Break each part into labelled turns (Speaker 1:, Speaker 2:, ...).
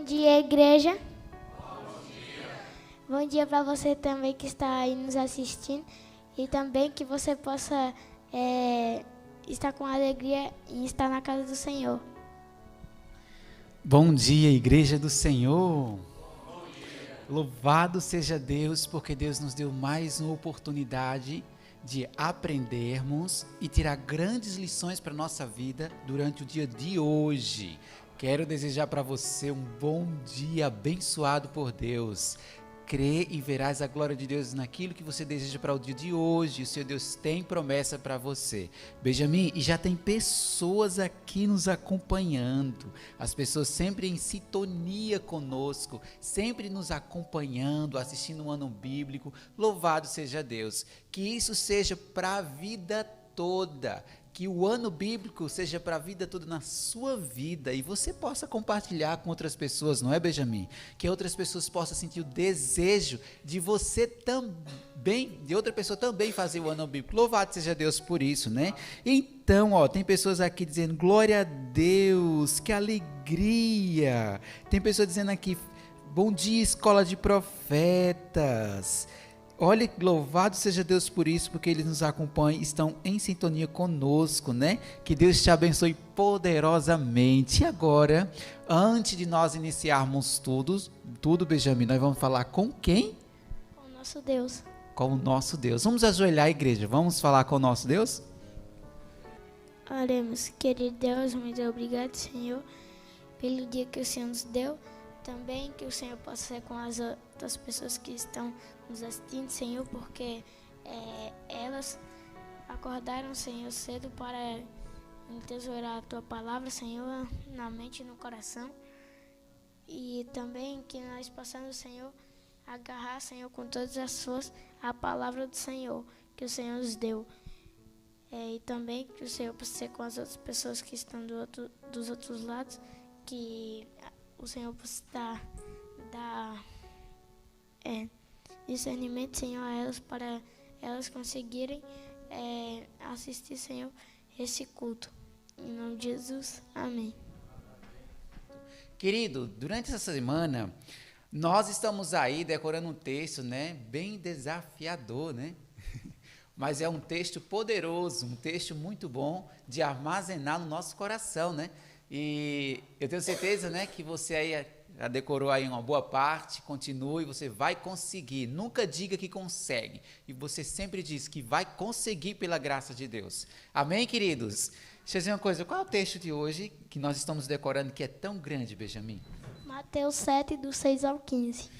Speaker 1: Bom dia, igreja. Bom dia para você também que está aí nos assistindo e também que você possa estar com alegria e estar na casa do Senhor.
Speaker 2: Bom dia, igreja do Senhor. Louvado seja Deus, porque Deus nos deu mais uma oportunidade de aprendermos e tirar grandes lições para a nossa vida durante o dia de hoje. Quero desejar para você um bom dia abençoado por Deus. Crê e verás a glória de Deus naquilo que você deseja para o dia de hoje. O Senhor Deus tem promessa para você. Benjamin, e já tem pessoas aqui nos acompanhando. As pessoas sempre em sintonia conosco, sempre nos acompanhando, assistindo um ano bíblico. Louvado seja Deus. Que isso seja para a vida toda. Que o ano bíblico seja para a vida toda na sua vida e você possa compartilhar com outras pessoas, não é, Benjamin? Que outras pessoas possam sentir o desejo de você também, de outra pessoa também fazer o ano bíblico. Louvado seja Deus por isso, né? Então, tem pessoas aqui dizendo, glória a Deus, que alegria. Tem pessoas dizendo aqui, bom dia, escola de profetas. Olha, louvado seja Deus por isso, porque Ele nos acompanha, estão em sintonia conosco, né? Que Deus te abençoe poderosamente. E agora, antes de nós iniciarmos tudo, Benjamin, nós vamos falar com quem?
Speaker 1: Com o nosso Deus.
Speaker 2: Com o nosso Deus. Vamos ajoelhar, igreja, vamos falar com o nosso Deus?
Speaker 1: Oremos, querido Deus, muito obrigado, Senhor, pelo dia que o Senhor nos deu. Também que o Senhor possa ser com as outras pessoas que estão nos assistindo, Senhor, porque elas acordaram, Senhor, cedo para entesourar a Tua palavra, Senhor, na mente e no coração. E também que nós possamos, Senhor, agarrar, Senhor, com todas as forças a palavra do Senhor, que o Senhor nos deu. E também que o Senhor possa ser com as outras pessoas que estão dos outros lados, que o Senhor possa dar discernimento, Senhor, a elas, para elas conseguirem assistir, Senhor, esse culto. Em nome de Jesus, amém.
Speaker 2: Querido, durante essa semana, nós estamos aí decorando um texto, né, bem desafiador, né? Mas é um texto poderoso, um texto muito bom de armazenar no nosso coração, né? E eu tenho certeza, né, que você aí já decorou aí uma boa parte, continue, você vai conseguir. Nunca diga que consegue. E você sempre diz que vai conseguir pela graça de Deus. Amém, queridos? Deixa eu dizer uma coisa, qual é o texto de hoje que nós estamos decorando que é tão grande, Benjamin?
Speaker 1: Mateus 7, do 6 ao 15.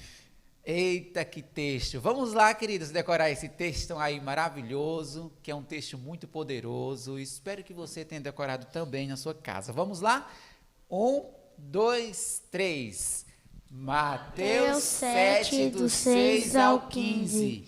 Speaker 2: Eita, que texto! Vamos lá, queridos, decorar esse texto aí maravilhoso, que é um texto muito poderoso. Espero que você tenha decorado também na sua casa. Vamos lá? 1, 2, 3. Mateus 7, do 6 ao 15.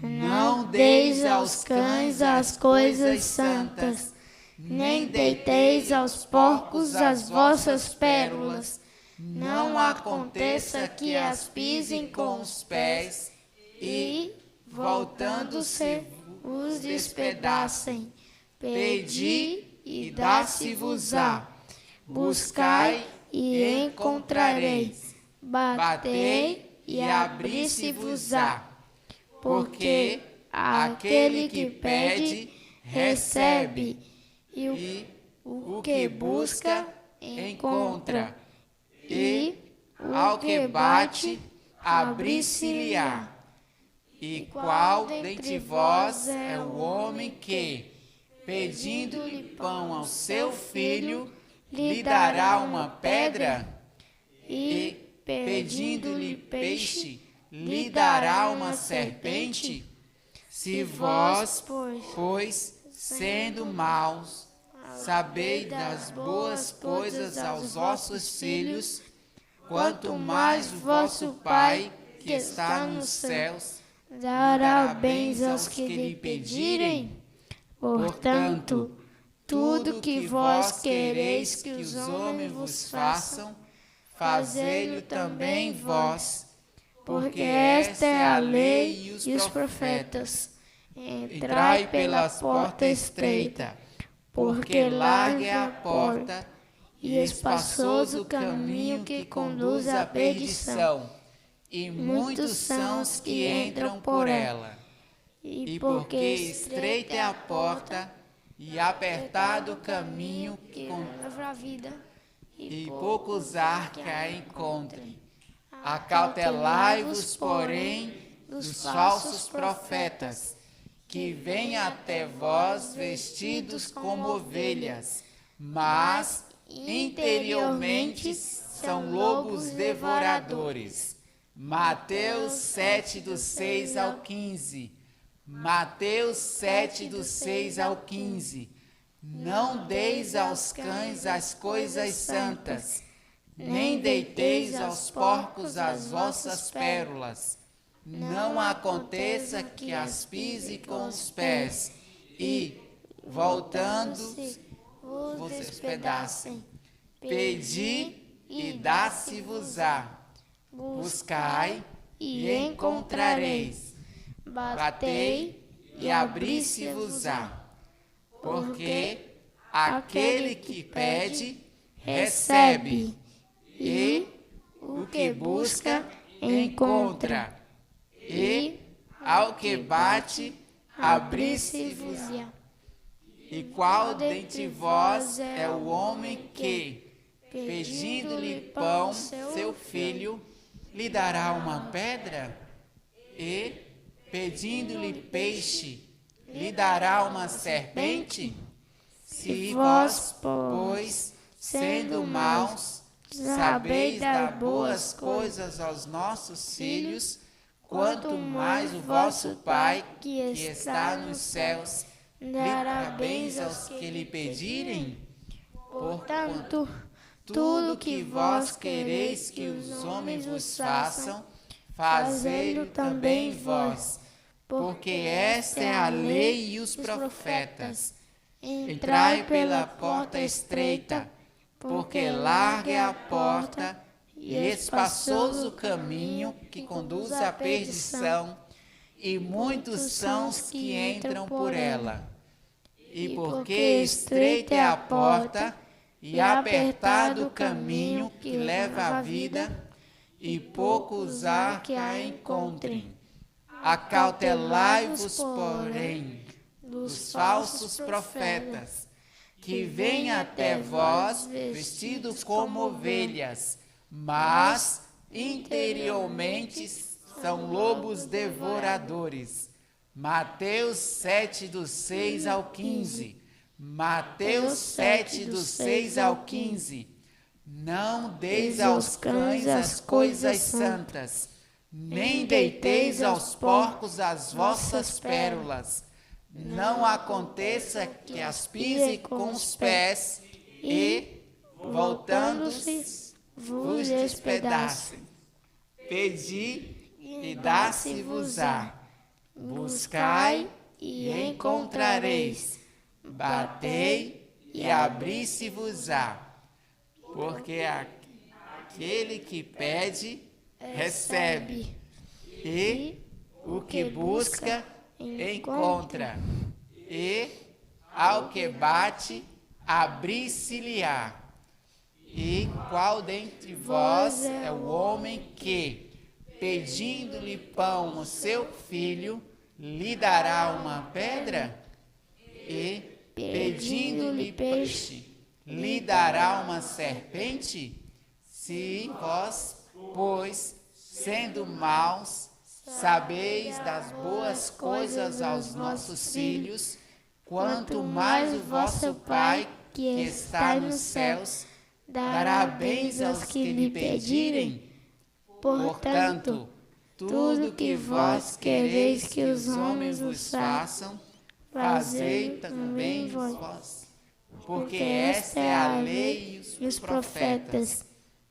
Speaker 2: Não deis aos cães as coisas santas, nem deiteis aos porcos as vossas pérolas. Não aconteça que as pisem com os pés e, voltando-se, os despedacem. Pedi e dá-se-vos-á. Buscai e encontrareis. Batei e abri-se-vos-á. Porque aquele que pede, recebe, e o que busca, encontra. E ao que bate, abrir-se-lhe-á. E qual dentre vós é o homem que, pedindo-lhe pão ao seu filho, lhe dará uma pedra? E, pedindo-lhe peixe, lhe dará uma serpente? Se vós, pois, sendo maus, sabeis das boas coisas aos vossos filhos, quanto mais vosso Pai, que está nos céus, dará bens aos que lhe pedirem. Portanto, tudo que vós quereis que os homens vos façam, fazei-lo também vós, porque esta é a lei e os profetas. Entrai pela porta estreita, porque larga é a porta e espaçoso o caminho que conduz à perdição, e muitos são os que entram por ela. E porque estreita é a porta, e apertado o caminho que
Speaker 1: leva à vida,
Speaker 2: e poucos há que a encontrem. Acautelai-vos, porém, dos falsos profetas, que vêm até vós vestidos como ovelhas, mas interiormente são lobos devoradores. Mateus 7, do 6 ao 15. Mateus 7, do 6 ao 15. Não deis aos cães as coisas santas, nem deiteis aos porcos as vossas pérolas. Não aconteça que as pise com os pés e, voltando, vos despedacem. Pedi e dá-se-vos-á. Buscai e encontrareis. Batei e abri-se-vos-á. Porque aquele que pede, recebe, e o que busca, encontra, e ao que bate, abri-se-vos-á. E qual dentre vós é o homem que, pedindo-lhe pão, seu filho, lhe dará uma pedra? E, pedindo-lhe peixe, lhe dará uma serpente? Se vós, pois, sendo maus, sabeis dar boas coisas aos nossos filhos, quanto mais o vosso Pai, que está nos céus, dará bens aos que lhe pedirem? Portanto, tudo que vós quereis que os homens vos façam, fazei-o também vós, porque esta é a lei e os profetas. Entrai pela porta estreita, porque larga é a porta e espaçoso o caminho que conduz à perdição, e muitos são os que entram por ela. E porque estreita é a porta e apertado o caminho que leva à vida, e poucos há que a encontrem. Acautelai-vos, porém, dos falsos profetas, que vêm até vós vestidos como ovelhas, mas interiormente são lobos devoradores. Mateus 7, do 6 ao 15. Mateus 7, do 6 ao 15. Não deis aos cães as coisas santas, nem deiteis aos porcos as vossas pérolas. Não aconteça que as pise com os pés e, voltando-se, vos despedacem. Pedi e dá-se-vos-á. Buscai e encontrareis. Batei e abri-se-vos-á. Porque aquele que pede, recebe, e o que busca, encontra, e ao que bate, abri-se-lhe-á. E qual dentre vós é o homem que, pedindo-lhe pão o seu filho, lhe dará uma pedra? E, pedindo-lhe peixe, lhe dará uma serpente? Se vós, pois, sendo maus, sabeis das boas coisas aos nossos filhos, quanto mais o vosso Pai, que está nos céus, dará bens aos que lhe pedirem. Portanto, tudo que vós quereis que os homens vos façam, fazei também vós. Porque esta é a lei e os profetas.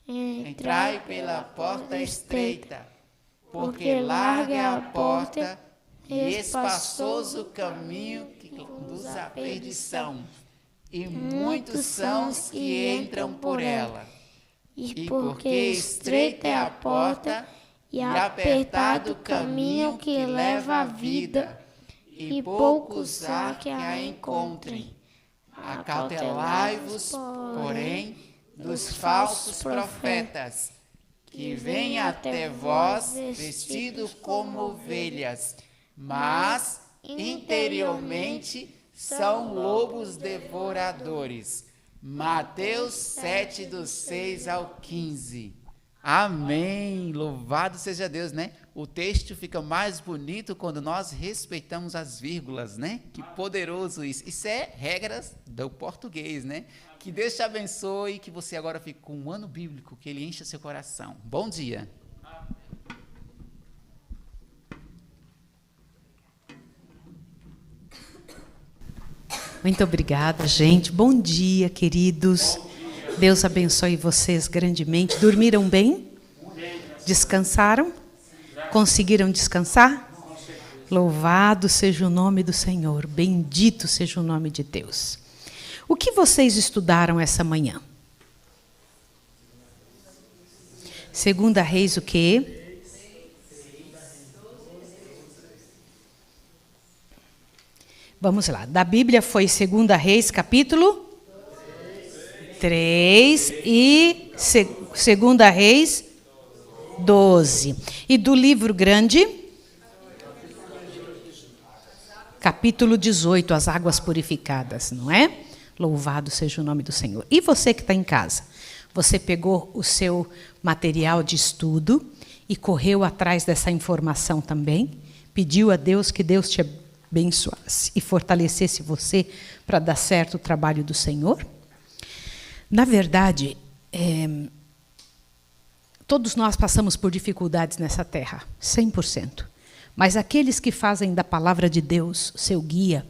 Speaker 2: Entrai pela porta estreita, porque larga é a porta e espaçoso o caminho que conduz à perdição, e muitos são os que entram por ela. E porque estreita é a porta e apertado o caminho que leva à vida, e poucos há que a encontrem. Acautelai-vos, porém, dos falsos profetas, que vêm até vós vestidos como ovelhas, mas interiormente são lobos devoradores. Mateus 7, do 6 ao 15. Amém! Louvado seja Deus, né? O texto fica mais bonito quando nós respeitamos as vírgulas, né? Que poderoso isso. Isso é regras do português, né? Que Deus te abençoe e que você agora fique com um ano bíblico, que ele encha seu coração. Bom dia!
Speaker 3: Muito obrigada, gente. Bom dia, queridos. Deus abençoe vocês grandemente. Dormiram bem? Descansaram? Conseguiram descansar? Louvado seja o nome do Senhor. Bendito seja o nome de Deus. O que vocês estudaram essa manhã? Segunda Reis o quê? Vamos lá. Da Bíblia foi 2 Reis, capítulo 3 e 2 Reis 12. E do livro grande, capítulo 18, as águas purificadas, não é? Louvado seja o nome do Senhor. E você que está em casa? Você pegou o seu material de estudo e correu atrás dessa informação também? Pediu a Deus que Deus te abençoasse e fortalecesse você para dar certo o trabalho do Senhor? Na verdade, todos nós passamos por dificuldades nessa terra, 100%. Mas aqueles que fazem da palavra de Deus seu guia,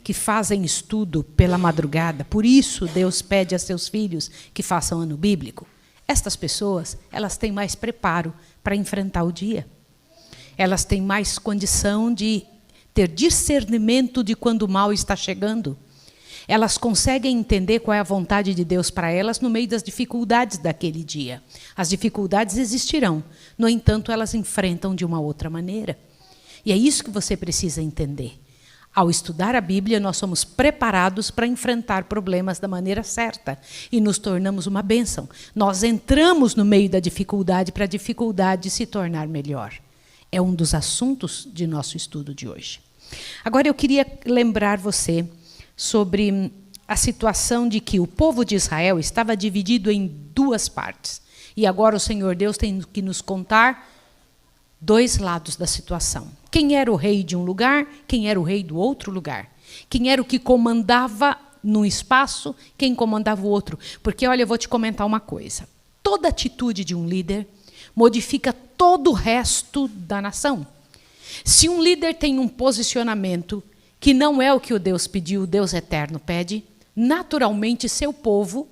Speaker 3: que fazem estudo pela madrugada, por isso Deus pede a seus filhos que façam ano bíblico, estas pessoas, elas têm mais preparo para enfrentar o dia. Elas têm mais condição de ter discernimento de quando o mal está chegando. Elas conseguem entender qual é a vontade de Deus para elas no meio das dificuldades daquele dia. As dificuldades existirão, no entanto, elas enfrentam de uma outra maneira. E é isso que você precisa entender. Ao estudar a Bíblia, nós somos preparados para enfrentar problemas da maneira certa e nos tornamos uma bênção. Nós entramos no meio da dificuldade para a dificuldade se tornar melhor. É um dos assuntos de nosso estudo de hoje. Agora eu queria lembrar você sobre a situação de que o povo de Israel estava dividido em duas partes. E agora o Senhor Deus tem que nos contar dois lados da situação. Quem era o rei de um lugar, quem era o rei do outro lugar. Quem era o que comandava num espaço, quem comandava o outro. Porque, olha, eu vou te comentar uma coisa. Toda atitude de um líder modifica todo o resto da nação. Se um líder tem um posicionamento que não é o que o Deus pediu, o Deus eterno pede, naturalmente seu povo,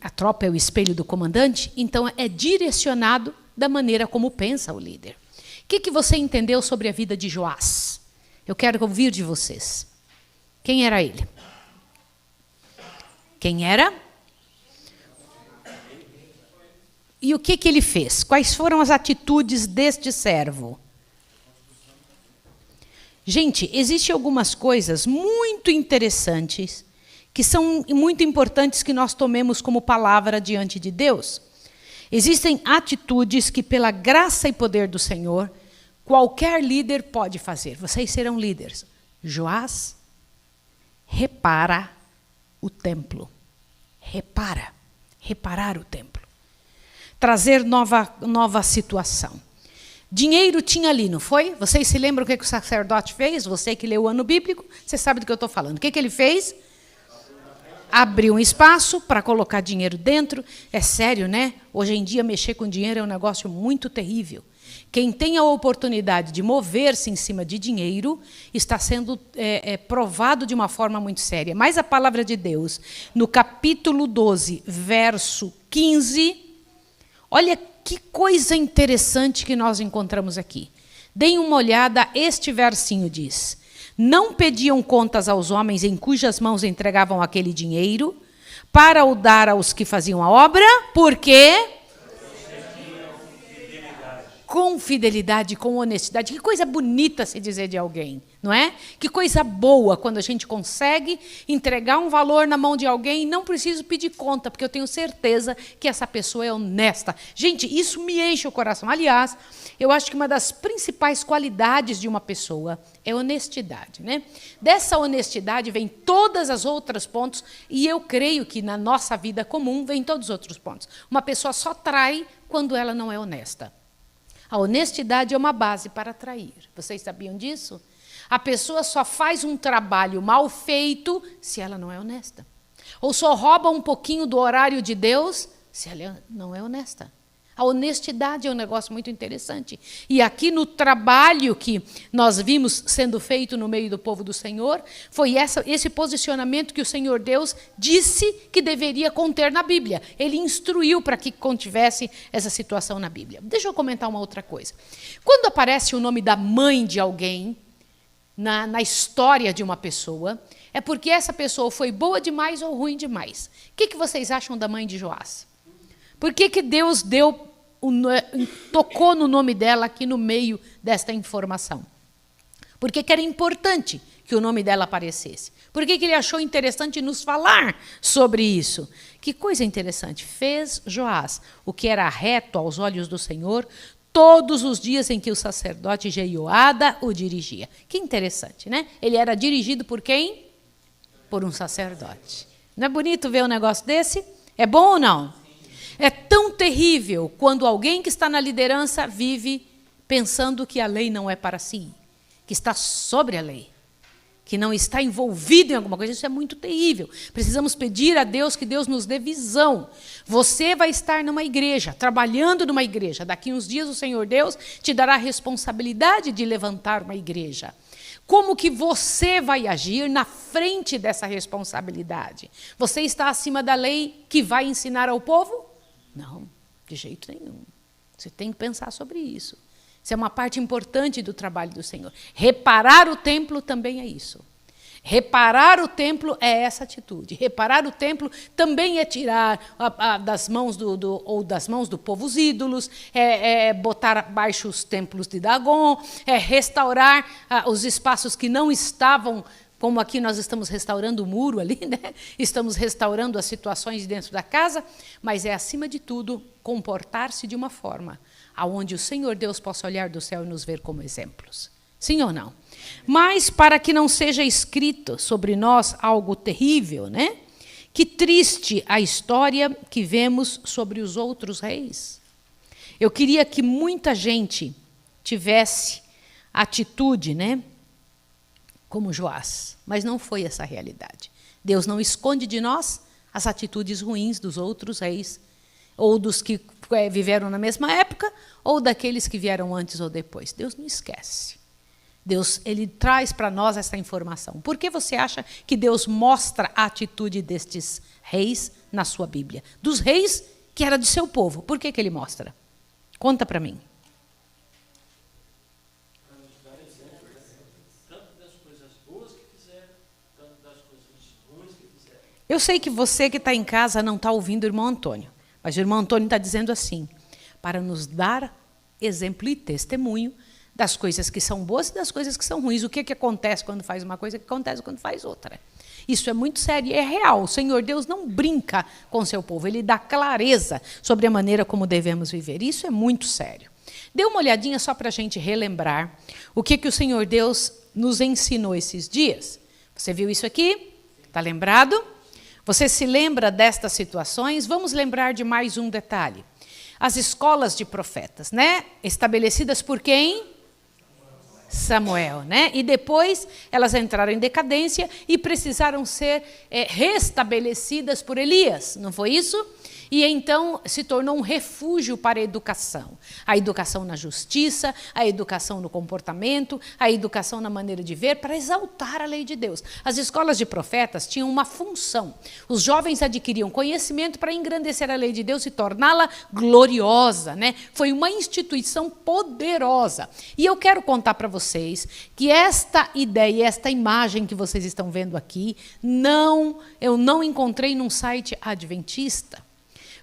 Speaker 3: a tropa é o espelho do comandante, então é direcionado da maneira como pensa o líder. O que você entendeu sobre a vida de Joás? Eu quero ouvir de vocês. Quem era ele? Quem era? E o que ele fez? Quais foram as atitudes deste servo? Gente, existem algumas coisas muito interessantes, que são muito importantes que nós tomemos como palavra diante de Deus. Existem atitudes que, pela graça e poder do Senhor, qualquer líder pode fazer. Vocês serão líderes. Joás repara o templo. Reparar o templo. Trazer nova situação. Dinheiro tinha ali, não foi? Vocês se lembram o que o sacerdote fez? Você que leu o ano bíblico, você sabe do que eu estou falando. O que ele fez? Abriu um espaço para colocar dinheiro dentro. É sério, né? Hoje em dia, mexer com dinheiro é um negócio muito terrível. Quem tem a oportunidade de mover-se em cima de dinheiro está sendo provado de uma forma muito séria. Mas a palavra de Deus, no capítulo 12, verso 15, olha que coisa interessante que nós encontramos aqui. Deem uma olhada, este versinho diz: não pediam contas aos homens em cujas mãos entregavam aquele dinheiro, para o dar aos que faziam a obra, porque com fidelidade, com honestidade. Que coisa bonita se dizer de alguém, não é? Que coisa boa quando a gente consegue entregar um valor na mão de alguém e não preciso pedir conta, porque eu tenho certeza que essa pessoa é honesta. Gente, isso me enche o coração. Aliás, eu acho que uma das principais qualidades de uma pessoa é honestidade, né? Dessa honestidade vem todas as outras pontos, e eu creio que na nossa vida comum vem todos os outros pontos. Uma pessoa só trai quando ela não é honesta. A honestidade é uma base para atrair. Vocês sabiam disso? A pessoa só faz um trabalho mal feito se ela não é honesta. Ou só rouba um pouquinho do horário de Deus se ela não é honesta. A honestidade é um negócio muito interessante. E aqui no trabalho que nós vimos sendo feito no meio do povo do Senhor, foi esse posicionamento que o Senhor Deus disse que deveria conter na Bíblia. Ele instruiu para que contivesse essa situação na Bíblia. Deixa eu comentar uma outra coisa. Quando aparece o nome da mãe de alguém na história de uma pessoa, é porque essa pessoa foi boa demais ou ruim demais. O que vocês acham da mãe de Joás? Por que Deus tocou no nome dela aqui no meio desta informação? Porque era importante que o nome dela aparecesse. Por que ele achou interessante nos falar sobre isso? Que coisa interessante. Fez Joás o que era reto aos olhos do Senhor todos os dias em que o sacerdote Jeioada o dirigia. Que interessante, né? Ele era dirigido por quem? Por um sacerdote. Não é bonito ver um negócio desse? É bom ou não? É tão terrível quando alguém que está na liderança vive pensando que a lei não é para si, que está sobre a lei, que não está envolvido em alguma coisa. Isso é muito terrível. Precisamos pedir a Deus que Deus nos dê visão. Você vai estar numa igreja, trabalhando numa igreja. Daqui uns dias o Senhor Deus te dará a responsabilidade de levantar uma igreja. Como que você vai agir na frente dessa responsabilidade? Você está acima da lei que vai ensinar ao povo? Não, de jeito nenhum. Você tem que pensar sobre isso. Isso é uma parte importante do trabalho do Senhor. Reparar o templo também é isso. Reparar o templo é essa atitude. Reparar o templo também é tirar das mãos do povo os ídolos, botar abaixo os templos de Dagon, restaurar os espaços que não estavam, como aqui nós estamos restaurando o muro ali, né? Estamos restaurando as situações dentro da casa, mas é, acima de tudo, comportar-se de uma forma aonde o Senhor Deus possa olhar do céu e nos ver como exemplos. Sim ou não? Mas para que não seja escrito sobre nós algo terrível, né? Que triste a história que vemos sobre os outros reis. Eu queria que muita gente tivesse atitude, né? Como Joás, mas não foi essa a realidade. Deus não esconde de nós as atitudes ruins dos outros reis, ou dos que viveram na mesma época, ou daqueles que vieram antes ou depois. Deus não esquece. Deus, ele traz para nós essa informação. Por que você acha que Deus mostra a atitude destes reis na sua Bíblia? Dos reis que era de seu povo. Por que ele mostra? Conta para mim. Eu sei que você que está em casa não está ouvindo o irmão Antônio, mas o irmão Antônio está dizendo assim, para nos dar exemplo e testemunho das coisas que são boas e das coisas que são ruins. O que acontece quando faz uma coisa, o que acontece quando faz outra. Isso é muito sério e é real. O Senhor Deus não brinca com o seu povo, ele dá clareza sobre a maneira como devemos viver. Isso é muito sério. Dê uma olhadinha só para a gente relembrar o que o Senhor Deus nos ensinou esses dias. Você viu isso aqui? Está lembrado? Você se lembra destas situações? Vamos lembrar de mais um detalhe. As escolas de profetas, né? Estabelecidas por quem? Samuel, né? E depois elas entraram em decadência e precisaram ser restabelecidas por Elias, não foi isso? E então se tornou um refúgio para a educação na justiça, a educação no comportamento, a educação na maneira de ver, para exaltar a lei de Deus. As escolas de profetas tinham uma função. Os jovens adquiriam conhecimento para engrandecer a lei de Deus e torná-la gloriosa, né? Foi uma instituição poderosa. E eu quero contar para vocês que esta ideia, esta imagem que vocês estão vendo aqui, eu não encontrei num site adventista.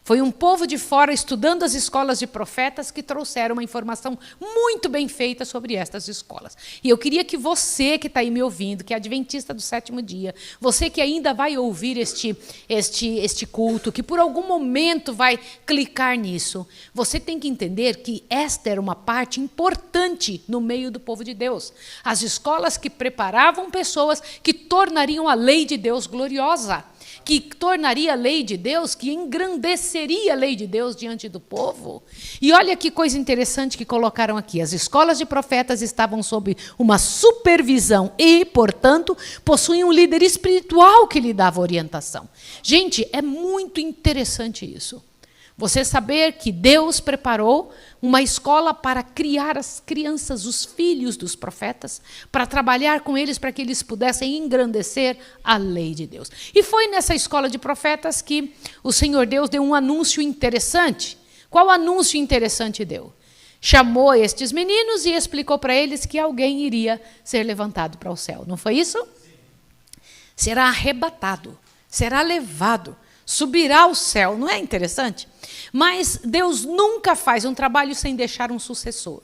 Speaker 3: Foi um povo de fora estudando as escolas de profetas que trouxeram uma informação muito bem feita sobre estas escolas. E eu queria que você que está aí me ouvindo, que é adventista do 7º dia, você que ainda vai ouvir este culto, que por algum momento vai clicar nisso, você tem que entender que esta era uma parte importante no meio do povo de Deus. As escolas que preparavam pessoas que tornariam a lei de Deus gloriosa, que tornaria a lei de Deus, que engrandeceria a lei de Deus diante do povo. E olha que coisa interessante que colocaram aqui. As escolas de profetas estavam sob uma supervisão e, portanto, possuíam um líder espiritual que lhe dava orientação. Gente, é muito interessante isso. Você saber que Deus preparou uma escola para criar as crianças, os filhos dos profetas, para trabalhar com eles, para que eles pudessem engrandecer a lei de Deus. E foi nessa escola de profetas que o Senhor Deus deu um anúncio interessante. Qual anúncio interessante deu? Chamou estes meninos e explicou para eles que alguém iria ser levantado para o céu. Não foi isso? Será arrebatado, será levado, subirá ao céu. Não é interessante? Mas Deus nunca faz um trabalho sem deixar um sucessor.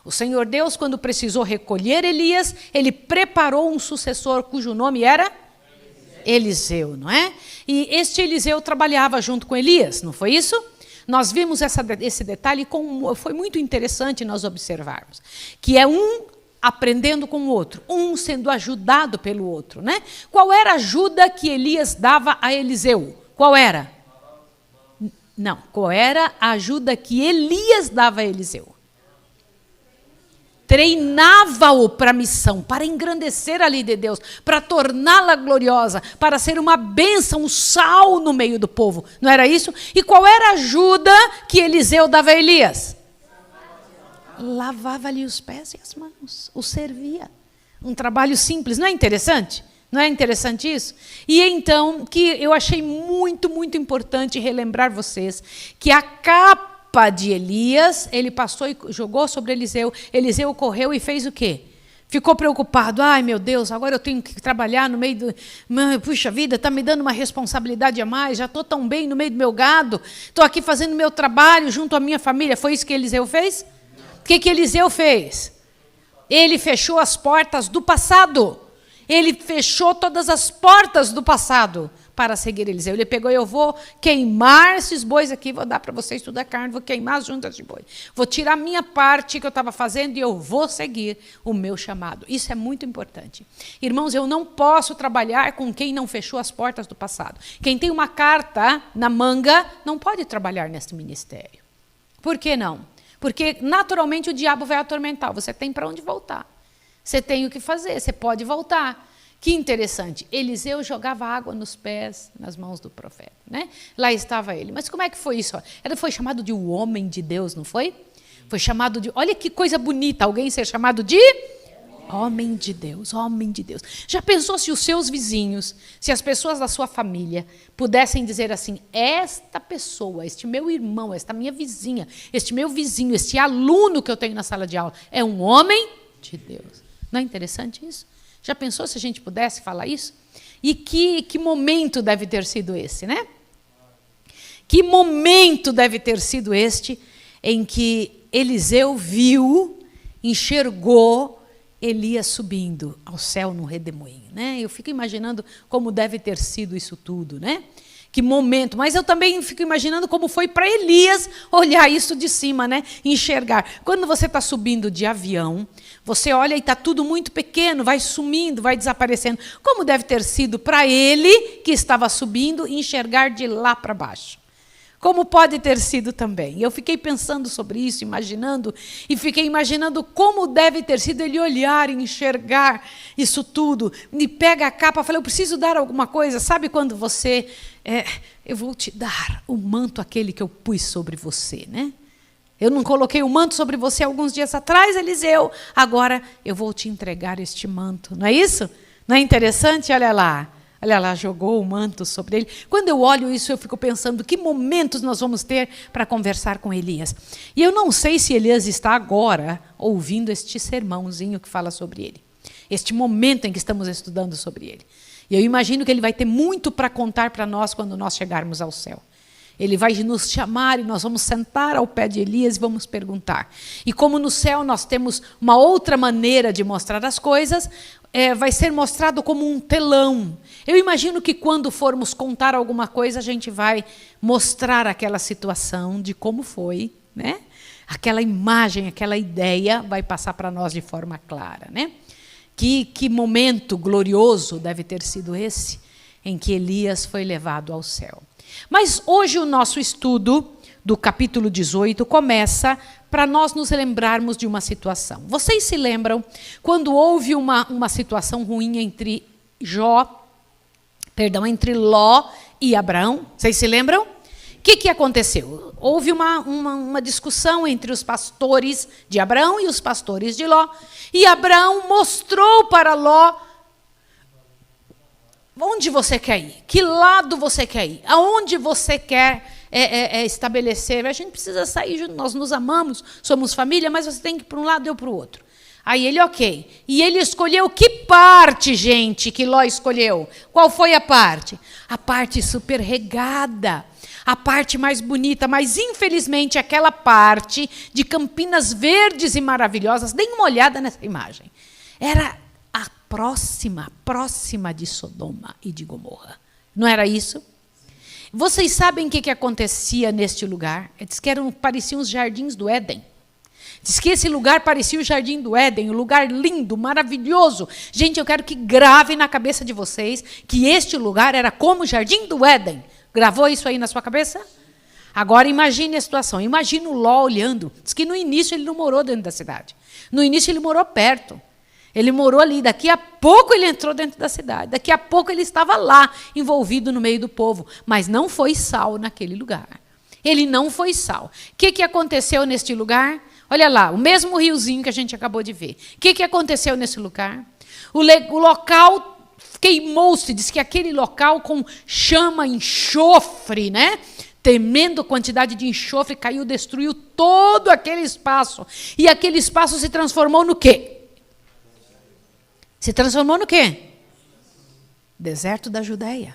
Speaker 3: O Senhor Deus, quando precisou recolher Elias, ele preparou um sucessor cujo nome era Eliseu, não é? E este Eliseu trabalhava junto com Elias, não foi isso? Nós vimos esse detalhe, foi muito interessante nós observarmos, que é um aprendendo com o outro, um sendo ajudado pelo outro, né? Qual era a ajuda que Elias dava a Eliseu? Qual era? Não, qual era a ajuda que Elias dava a Eliseu? Treinava-o para a missão, para engrandecer a lei de Deus, para torná-la gloriosa, para ser uma bênção, um sal no meio do povo. Não era isso? E qual era a ajuda que Eliseu dava a Elias? Lavava-lhe os pés e as mãos, o servia. Um trabalho simples, não é interessante? Não é interessante isso? E então, que eu achei muito, muito importante relembrar vocês que a capa de Elias, ele passou e jogou sobre Eliseu. Eliseu correu e fez o quê? Ficou preocupado. Ai, meu Deus, agora eu tenho que trabalhar no meio do... Puxa vida, está me dando uma responsabilidade a mais, já estou tão bem no meio do meu gado, estou aqui fazendo meu trabalho junto à minha família. Foi isso que Eliseu fez? O que Eliseu fez? Ele fechou as portas do passado. Ele fechou todas as portas do passado para seguir Eliseu. Ele pegou, eu vou queimar esses bois aqui, vou dar para vocês toda a carne, vou queimar as juntas de boi. Vou tirar a minha parte que eu estava fazendo e eu vou seguir o meu chamado. Isso é muito importante. Irmãos, eu não posso trabalhar com quem não fechou as portas do passado. Quem tem uma carta na manga não pode trabalhar nesse ministério. Por que não? Porque naturalmente o diabo vai atormentar. Você tem para onde voltar. Você tem o que fazer, você pode voltar. Que interessante, Eliseu jogava água nos pés, nas mãos do profeta, né? Lá estava ele. Mas como é que foi isso? Ele foi chamado de o homem de Deus, não foi? Foi chamado de... Olha que coisa bonita, alguém ser chamado de... Homem de Deus, homem de Deus. Já pensou se os seus vizinhos, se as pessoas da sua família pudessem dizer assim, esta pessoa, este meu irmão, esta minha vizinha, este meu vizinho, este aluno que eu tenho na sala de aula, é um homem de Deus. Não é interessante isso? Já pensou se a gente pudesse falar isso? E que momento deve ter sido esse, né? Que momento deve ter sido este em que Eliseu viu, enxergou Elias subindo ao céu no redemoinho, né? Eu fico imaginando como deve ter sido isso tudo, né? Que momento, mas eu também fico imaginando como foi para Elias olhar isso de cima, né? Enxergar. Quando você está subindo de avião, você olha e está tudo muito pequeno, vai sumindo, vai desaparecendo. Como deve ter sido para ele, que estava subindo, enxergar de lá para baixo? Como pode ter sido também? Eu fiquei pensando sobre isso, imaginando, e fiquei imaginando como deve ter sido ele olhar e enxergar isso tudo. E pega a capa e fala, eu preciso dar alguma coisa. Sabe quando você... eu vou te dar o manto aquele que eu pus sobre você, né? Eu não coloquei o manto sobre você alguns dias atrás, Eliseu, agora eu vou te entregar este manto. Não é isso? Não é interessante? Olha lá, jogou o manto sobre ele. Quando eu olho isso, eu fico pensando que momentos nós vamos ter para conversar com Elias. E eu não sei se Elias está agora ouvindo este sermãozinho que fala sobre ele. Este momento em que estamos estudando sobre ele. E eu imagino que ele vai ter muito para contar para nós quando nós chegarmos ao céu. Ele vai nos chamar e nós vamos sentar ao pé de Elias e vamos perguntar. E como no céu nós temos uma outra maneira de mostrar as coisas, vai ser mostrado como um telão. Eu imagino que quando formos contar alguma coisa, a gente vai mostrar aquela situação de como foi, né? Aquela imagem, aquela ideia vai passar para nós de forma clara, né? Que momento glorioso deve ter sido esse, em que Elias foi levado ao céu. Mas hoje o nosso estudo do capítulo 18 começa para nós nos lembrarmos de uma situação. Vocês se lembram quando houve uma situação ruim entre entre Ló e Abraão? Vocês se lembram? O que aconteceu? Houve uma discussão entre os pastores de Abraão e os pastores de Ló. E Abraão mostrou para Ló onde você quer ir, que lado você quer ir, aonde você quer estabelecer. A gente precisa sair junto, nós nos amamos, somos família, mas você tem que ir para um lado e eu para o outro. Aí ele, ok. E ele escolheu que parte, gente, que Ló escolheu? Qual foi a parte? A parte super regada, a parte mais bonita, mas infelizmente aquela parte de campinas verdes e maravilhosas, deem uma olhada nessa imagem, era a próxima de Sodoma e de Gomorra. Não era isso? Vocês sabem o que acontecia neste lugar? Diz que pareciam os jardins do Éden. Diz que esse lugar parecia o jardim do Éden, um lugar lindo, maravilhoso. Gente, eu quero que gravem na cabeça de vocês que este lugar era como o jardim do Éden. Gravou isso aí na sua cabeça? Agora imagine a situação. Imagina o Ló olhando. Diz que no início ele não morou dentro da cidade. No início ele morou perto. Ele morou ali, daqui a pouco ele entrou dentro da cidade, daqui a pouco ele estava lá, envolvido no meio do povo, mas não foi sal naquele lugar. Ele não foi sal. O que aconteceu neste lugar? Olha lá, o mesmo riozinho que a gente acabou de ver. O que aconteceu nesse lugar? O local queimou-se, diz que aquele local com chama, enxofre, né? Tremenda quantidade de enxofre caiu, destruiu todo aquele espaço. E aquele espaço se transformou no quê? Se transformou no quê? Deserto da Judéia.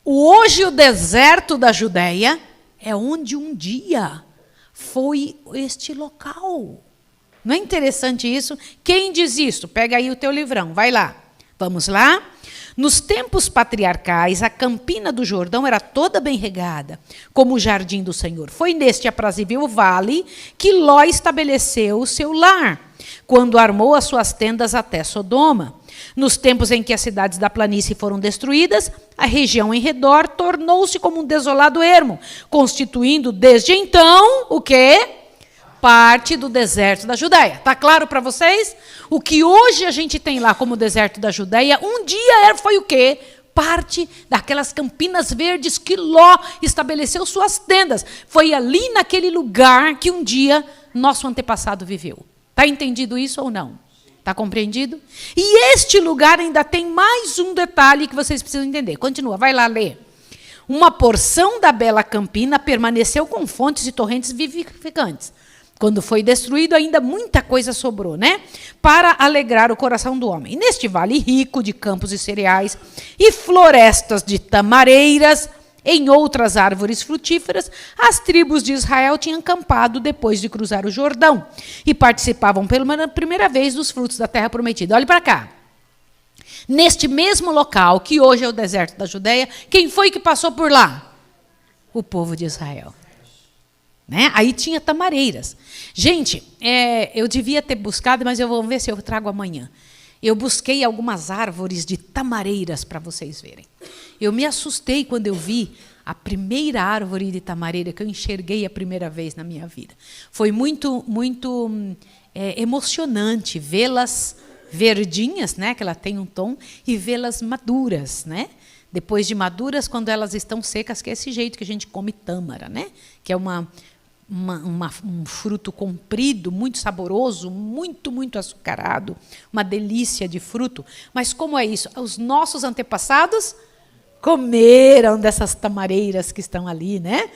Speaker 3: Hoje o deserto da Judéia é onde um dia foi este local. Não é interessante isso? Quem diz isso? Pega aí o teu livrão, vai lá. Vamos lá? Nos tempos patriarcais, a campina do Jordão era toda bem regada, como o jardim do Senhor. Foi neste aprazível vale que Ló estabeleceu o seu lar, quando armou as suas tendas até Sodoma. Nos tempos em que as cidades da planície foram destruídas, a região em redor tornou-se como um desolado ermo, constituindo desde então o quê? Parte do deserto da Judéia. Está claro para vocês? O que hoje a gente tem lá como deserto da Judéia, um dia foi o quê? Parte daquelas campinas verdes que Ló estabeleceu suas tendas. Foi ali naquele lugar que um dia nosso antepassado viveu. Está entendido isso ou não? Está compreendido? E este lugar ainda tem mais um detalhe que vocês precisam entender. Continua, vai lá ler. Uma porção da bela campina permaneceu com fontes e torrentes vivificantes. Quando foi destruído, ainda muita coisa sobrou, né? Para alegrar o coração do homem. E neste vale rico de campos e cereais e florestas de tamareiras, em outras árvores frutíferas, as tribos de Israel tinham acampado depois de cruzar o Jordão e participavam pela primeira vez dos frutos da terra prometida. Olhe para cá. Neste mesmo local, que hoje é o deserto da Judéia, quem foi que passou por lá? O povo de Israel. Né? Aí tinha tamareiras. Gente, eu devia ter buscado, mas eu vou ver se eu trago amanhã. Eu busquei algumas árvores de tamareiras para vocês verem. Eu me assustei quando eu vi a primeira árvore de tamareira que eu enxerguei a primeira vez na minha vida. Foi muito emocionante vê-las verdinhas, né, que ela tem um tom, e vê-las maduras, né? Depois de maduras, quando elas estão secas, que é esse jeito que a gente come tâmara, né? Que é um fruto comprido, muito saboroso, muito açucarado, uma delícia de fruto. Mas como é isso? Os nossos antepassados comeram dessas tamareiras que estão ali, né?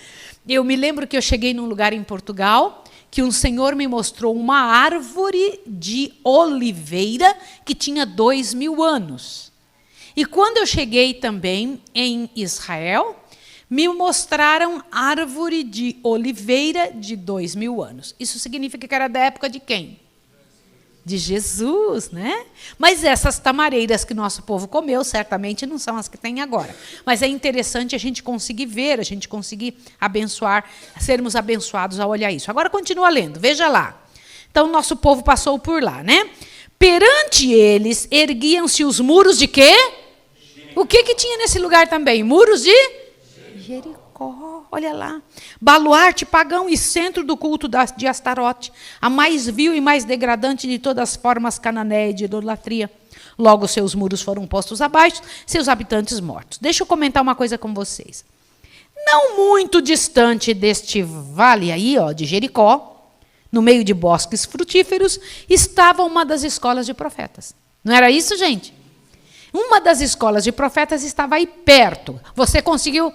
Speaker 3: Eu me lembro que eu cheguei num lugar em Portugal que um senhor me mostrou uma árvore de oliveira que tinha 2000 anos. E quando eu cheguei também em Israel, me mostraram árvore de oliveira de 2000 anos. Isso significa que era da época de quem? De Jesus, né? Mas essas tamareiras que nosso povo comeu, certamente não são as que tem agora. Mas é interessante a gente conseguir ver, a gente conseguir abençoar, sermos abençoados ao olhar isso. Agora continua lendo, veja lá. Então, nosso povo passou por lá, né? Perante eles, erguiam-se os muros de quê? O que tinha nesse lugar também? Muros de Jericó, olha lá. Baluarte pagão e centro do culto de Astarote, a mais vil e mais degradante de todas as formas cananeias de idolatria. Logo, seus muros foram postos abaixo, seus habitantes mortos. Deixa eu comentar uma coisa com vocês. Não muito distante deste vale aí, ó, de Jericó, no meio de bosques frutíferos, estava uma das escolas de profetas. Não era isso, gente? Uma das escolas de profetas estava aí perto. Você conseguiu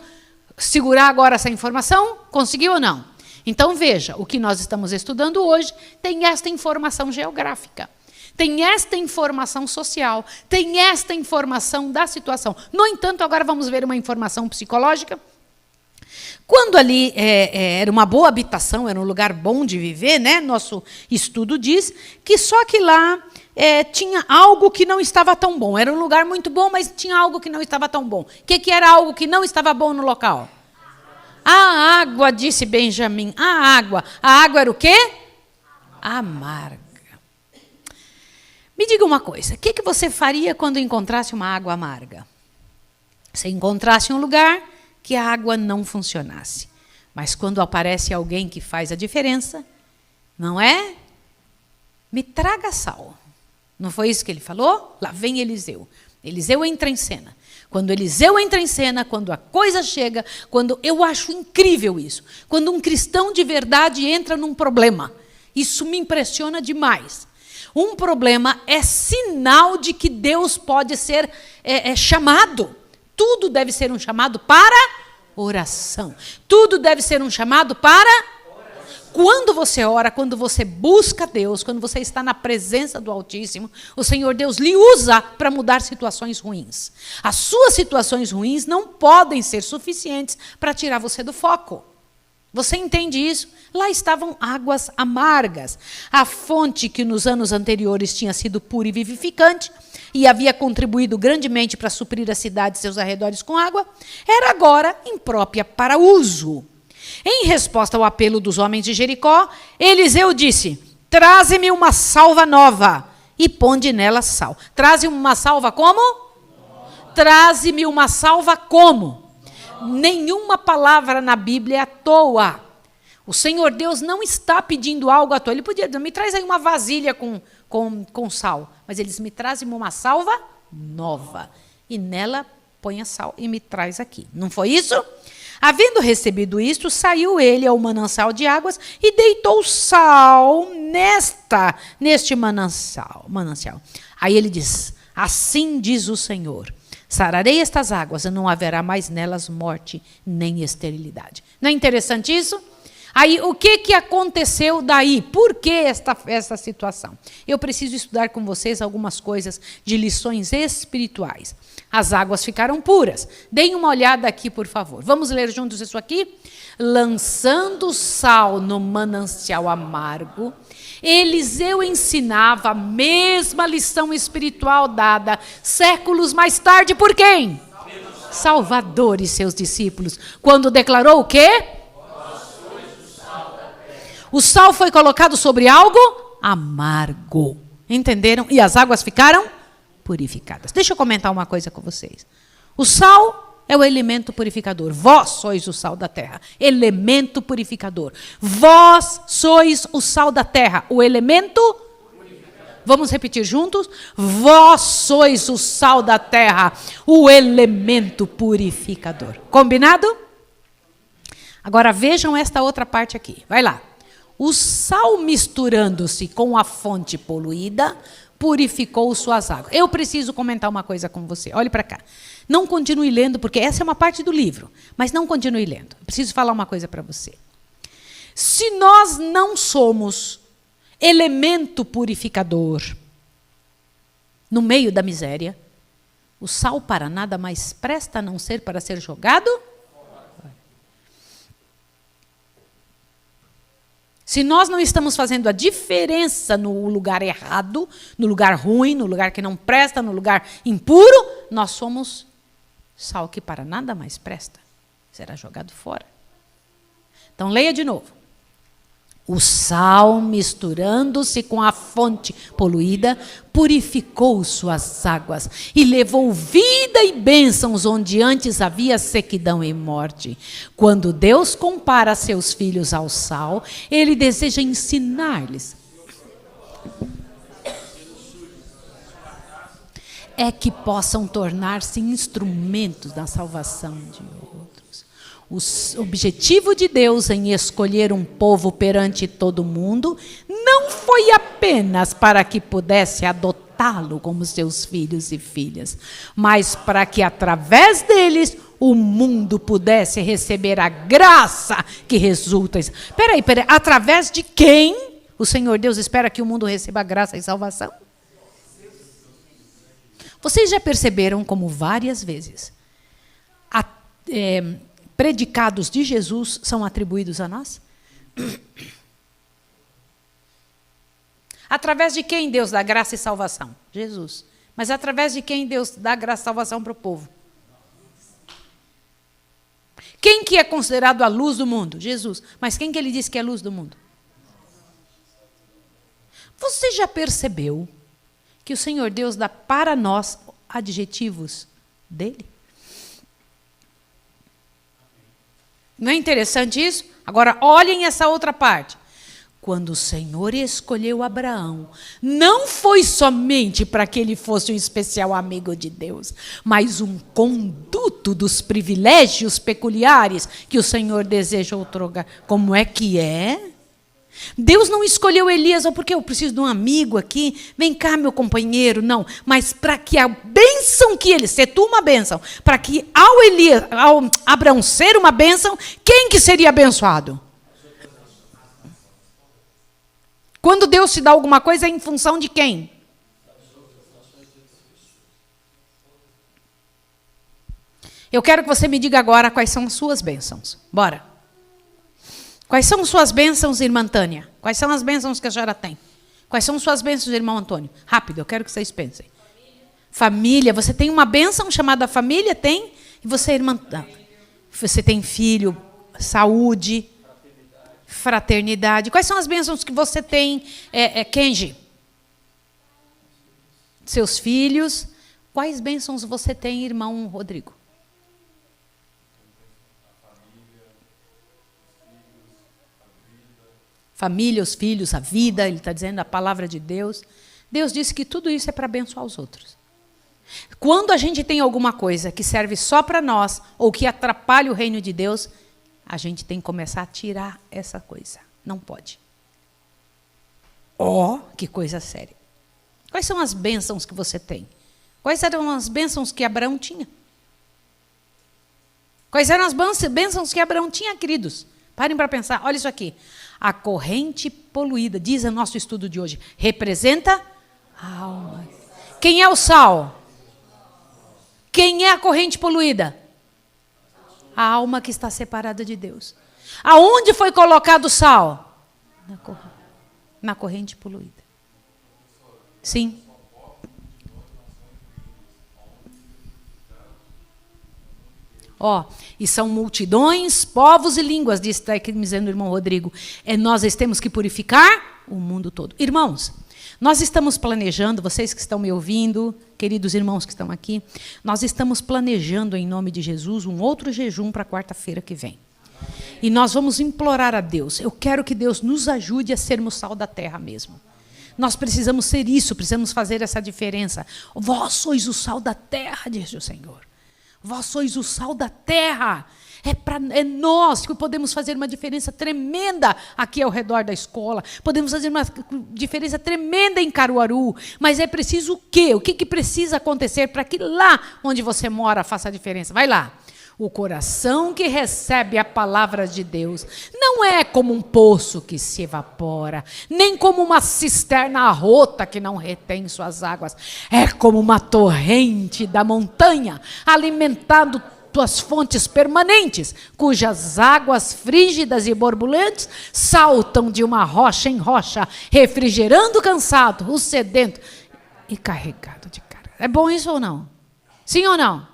Speaker 3: segurar agora essa informação? Conseguiu ou não? Então, veja, o que nós estamos estudando hoje tem esta informação geográfica, tem esta informação social, tem esta informação da situação. No entanto, agora vamos ver uma informação psicológica. Quando ali era uma boa habitação, era um lugar bom de viver, né? Nosso estudo diz que só que lá tinha algo que não estava tão bom. Era um lugar muito bom, mas tinha algo que não estava tão bom. O que era algo que não estava bom no local? A água, disse Benjamim. A água. A água era o quê? Amarga. Me diga uma coisa. O que você faria quando encontrasse uma água amarga? Se encontrasse um lugar que a água não funcionasse. Mas quando aparece alguém que faz a diferença, não é? Me traga sal. Não foi isso que ele falou? Lá vem Eliseu. Eliseu entra em cena. Quando Eliseu entra em cena, quando a coisa chega, quando eu acho incrível isso, quando um cristão de verdade entra num problema, isso me impressiona demais. Um problema é sinal de que Deus pode ser chamado. Tudo deve ser um chamado para oração. Tudo deve ser um chamado para oração. Quando você ora, quando você busca Deus, quando você está na presença do Altíssimo, o Senhor Deus lhe usa para mudar situações ruins. As suas situações ruins não podem ser suficientes para tirar você do foco. Você entende isso? Lá estavam águas amargas. A fonte que nos anos anteriores tinha sido pura e vivificante e havia contribuído grandemente para suprir a cidade e seus arredores com água, era agora imprópria para uso. Em resposta ao apelo dos homens de Jericó, Eliseu disse: traze-me uma salva nova e ponde nela sal. Traze-me uma salva como? Traze-me uma salva como? Nenhuma palavra na Bíblia é à toa. O Senhor Deus não está pedindo algo à toa. Ele podia dizer: me traz aí uma vasilha com sal. Mas eles me trazem uma salva nova. E nela põe a sal e me traz aqui. Não foi isso? Havendo recebido isto, saiu ele ao manancial de águas e deitou sal neste manancial. Aí ele diz: assim diz o Senhor: sararei estas águas e não haverá mais nelas morte nem esterilidade. Não é interessante isso? Aí, o que aconteceu daí? Por que essa situação? Eu preciso estudar com vocês algumas coisas de lições espirituais. As águas ficaram puras. Deem uma olhada aqui, por favor. Vamos ler juntos isso aqui? Lançando sal no manancial amargo, Eliseu ensinava a mesma lição espiritual dada séculos mais tarde por quem? Salvador e seus discípulos. Quando declarou o quê? O sal foi colocado sobre algo amargo. Entenderam? E as águas ficaram purificadas. Deixa eu comentar uma coisa com vocês. O sal é o elemento purificador. Vós sois o sal da terra. Elemento purificador. Vós sois o sal da terra. O elemento purificador. Vamos repetir juntos? Vós sois o sal da terra. O elemento purificador. Combinado? Agora vejam esta outra parte aqui. Vai lá. O sal misturando-se com a fonte poluída purificou suas águas. Eu preciso comentar uma coisa com você. Olhe para cá. Não continue lendo, porque essa é uma parte do livro. Mas não continue lendo. Eu preciso falar uma coisa para você. Se nós não somos elemento purificador no meio da miséria, o sal para nada mais presta a não ser para ser jogado fora. Se nós não estamos fazendo a diferença no lugar errado, no lugar ruim, no lugar que não presta, no lugar impuro, nós somos sal que para nada mais presta. Será jogado fora. Então, leia de novo. O sal, misturando-se com a fonte poluída, purificou suas águas e levou vida e bênçãos onde antes havia sequidão e morte. Quando Deus compara seus filhos ao sal, Ele deseja ensinar-lhes que possam tornar-se instrumentos da salvação de outros. O objetivo de Deus em escolher um povo perante todo mundo não foi apenas para que pudesse adotá-lo como seus filhos e filhas, mas para que através deles o mundo pudesse receber a graça que resulta. Peraí, através de quem o Senhor Deus espera que o mundo receba graça e salvação? Vocês já perceberam como várias vezes predicados de Jesus são atribuídos a nós? Através de quem Deus dá graça e salvação? Jesus. Mas através de quem Deus dá graça e salvação para o povo? Quem que é considerado a luz do mundo? Jesus. Mas quem que ele disse que é a luz do mundo? Você já percebeu que o Senhor Deus dá para nós adjetivos dele? Não é interessante isso? Agora, olhem essa outra parte. Quando o Senhor escolheu Abraão, não foi somente para que ele fosse um especial amigo de Deus, mas um conduto dos privilégios peculiares que o Senhor deseja outorgar. Como é que é? Deus não escolheu Elias porque eu preciso de um amigo aqui, vem cá meu companheiro, não, mas para que a bênção que ele, ser tu uma bênção, para que ao Abraão ser uma bênção, quem que seria abençoado? Quando Deus te dá alguma coisa é em função de quem? Eu quero que você me diga agora quais são as suas bênçãos. Bora. Quais são suas bênçãos, irmã Tânia? Quais são as bênçãos que a senhora tem? Quais são suas bênçãos, irmão Antônio? Rápido, eu quero que vocês pensem. Família, você tem uma bênção chamada família? Tem? E você, irmã? Você tem filho, saúde, fraternidade. Quais são as bênçãos que você tem, Kenji? Seus filhos. Quais bênçãos você tem, irmão Rodrigo? Família, os filhos, a vida, ele está dizendo a palavra de Deus. Deus disse que tudo isso é para abençoar os outros. Quando a gente tem alguma coisa que serve só para nós, ou que atrapalha o reino de Deus, a gente tem que começar a tirar essa coisa. Não pode. Que coisa séria. Quais são as bênçãos que você tem? Quais eram as bênçãos que Abraão tinha? Quais eram as bênçãos que Abraão tinha, queridos? Parem para pensar, olha isso aqui. A corrente poluída, diz o nosso estudo de hoje, representa a alma. Quem é o sal? Quem é a corrente poluída? A alma que está separada de Deus. Aonde foi colocado o sal? Na corrente poluída. Sim. E são multidões, povos e línguas, está aqui dizendo o irmão Rodrigo. Nós temos que purificar o mundo todo. Irmãos, nós estamos planejando, vocês que estão me ouvindo, queridos irmãos que estão aqui, nós estamos planejando, em nome de Jesus, um outro jejum para quarta-feira que vem. E nós vamos implorar a Deus. Eu quero que Deus nos ajude a sermos sal da terra mesmo. Nós precisamos ser isso, precisamos fazer essa diferença. Vós sois o sal da terra, diz o Senhor. Vós sois o sal da terra. É nós que podemos fazer uma diferença tremenda aqui ao redor da escola. Podemos fazer uma diferença tremenda em Caruaru. Mas é preciso o quê? O que precisa acontecer para que lá onde você mora faça a diferença? Vai lá. O coração que recebe a palavra de Deus não é como um poço que se evapora, nem como uma cisterna rota que não retém suas águas. É como uma torrente da montanha, alimentando tuas fontes permanentes, cujas águas frígidas e borbulhantes saltam de uma rocha em rocha, refrigerando o cansado, o sedento e carregado de carga. É bom isso ou não? Sim ou não?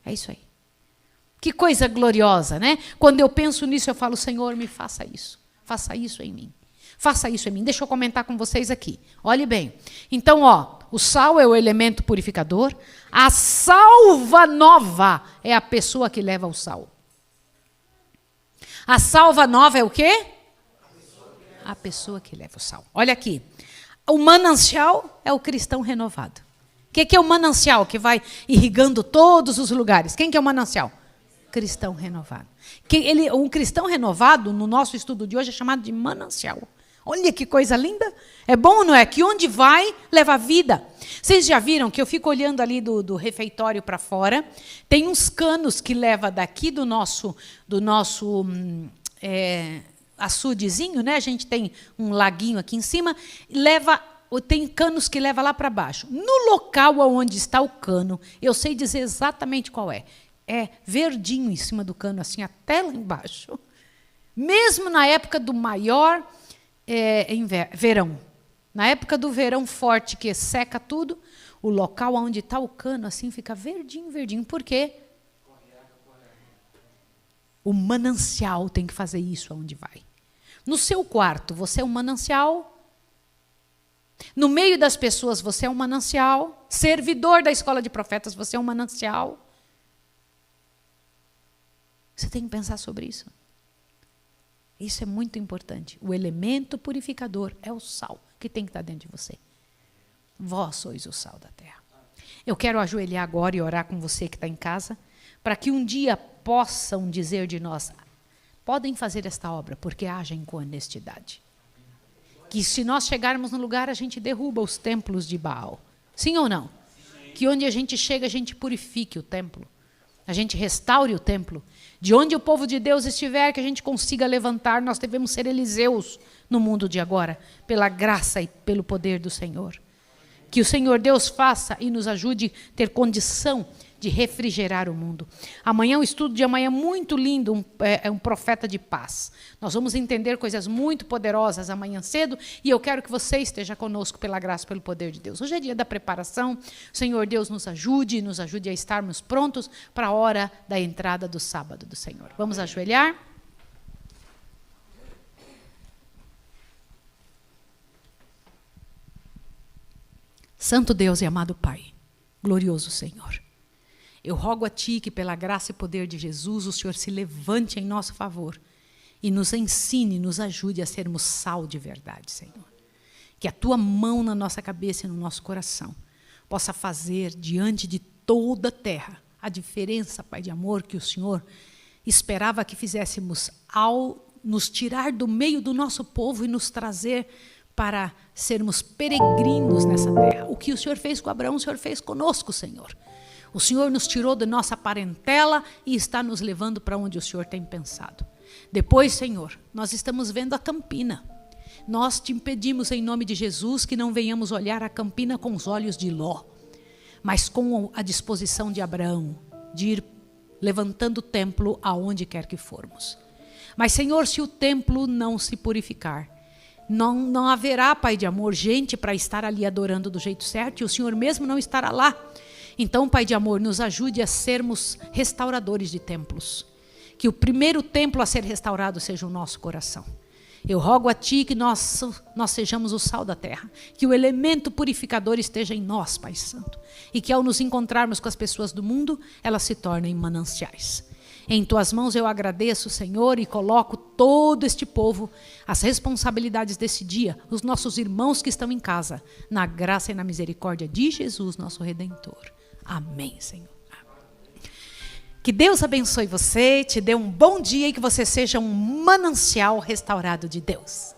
Speaker 3: É isso aí. Que coisa gloriosa, né? Quando eu penso nisso, eu falo, Senhor, me faça isso. Faça isso em mim. Faça isso em mim. Deixa eu comentar com vocês aqui. Olhe bem. Então, o sal é o elemento purificador. A salva nova é a pessoa que leva o sal. A salva nova é o quê? A pessoa que leva o sal. Olha aqui. O manancial é o cristão renovado. O que é o manancial que vai irrigando todos os lugares? Quem que é o manancial? Cristão renovado. Um cristão renovado, no nosso estudo de hoje, é chamado de manancial. Olha que coisa linda. É bom, não é? Que onde vai, leva vida. Vocês já viram que eu fico olhando ali do refeitório para fora, tem uns canos que leva daqui do nosso açudezinho, né? A gente tem um laguinho aqui em cima, tem canos que leva lá para baixo. No local onde está o cano, eu sei dizer exatamente qual é. É verdinho em cima do cano, assim, até lá embaixo. Mesmo na época do maior verão. Na época do verão forte, que seca tudo, o local onde está o cano, assim, fica verdinho, verdinho. Por quê? O manancial tem que fazer isso aonde vai. No seu quarto, você é um manancial. No meio das pessoas, você é um manancial. Servidor da escola de profetas, você é um manancial. Você tem que pensar sobre isso. Isso é muito importante. O elemento purificador é o sal que tem que estar dentro de você. Vós sois o sal da terra. Eu quero ajoelhar agora e orar com você que está em casa, para que um dia possam dizer de nós, podem fazer esta obra, porque agem com honestidade. Que se nós chegarmos no lugar, a gente derruba os templos de Baal. Sim ou não? Que onde a gente chega, a gente purifique o templo. A gente restaure o templo. De onde o povo de Deus estiver, que a gente consiga levantar, nós devemos ser Eliseus no mundo de agora, pela graça e pelo poder do Senhor. Que o Senhor Deus faça e nos ajude a ter condição de refrigerar o mundo. Amanhã, o estudo de amanhã é muito lindo, é um profeta de paz. Nós vamos entender coisas muito poderosas amanhã cedo, e eu quero que você esteja conosco pela graça e pelo poder de Deus. Hoje é dia da preparação, o Senhor Deus nos ajude a estarmos prontos para a hora da entrada do sábado do Senhor. Vamos ajoelhar? Santo Deus e amado Pai, glorioso Senhor, eu rogo a Ti que pela graça e poder de Jesus o Senhor se levante em nosso favor e nos ensine, nos ajude a sermos sal de verdade, Senhor. Que a Tua mão na nossa cabeça e no nosso coração possa fazer diante de toda a terra a diferença, Pai de amor, que o Senhor esperava que fizéssemos ao nos tirar do meio do nosso povo e nos trazer para sermos peregrinos nessa terra. O que o Senhor fez com Abraão, o Senhor fez conosco, Senhor. O Senhor nos tirou da nossa parentela e está nos levando para onde o Senhor tem pensado. Depois, Senhor, nós estamos vendo a Campina. Nós te impedimos em nome de Jesus que não venhamos olhar a Campina com os olhos de Ló, mas com a disposição de Abraão, de ir levantando o templo aonde quer que formos. Mas, Senhor, se o templo não se purificar, não haverá, Pai de amor, gente para estar ali adorando do jeito certo, e o Senhor mesmo não estará lá. Então, Pai de amor, nos ajude a sermos restauradores de templos. Que o primeiro templo a ser restaurado seja o nosso coração. Eu rogo a Ti que nós sejamos o sal da terra. Que o elemento purificador esteja em nós, Pai Santo. E que ao nos encontrarmos com as pessoas do mundo, elas se tornem mananciais. Em Tuas mãos eu agradeço, Senhor, e coloco todo este povo, as responsabilidades desse dia, os nossos irmãos que estão em casa, na graça e na misericórdia de Jesus, nosso Redentor. Amém, Senhor. Que Deus abençoe você, te dê um bom dia e que você seja um manancial restaurado de Deus.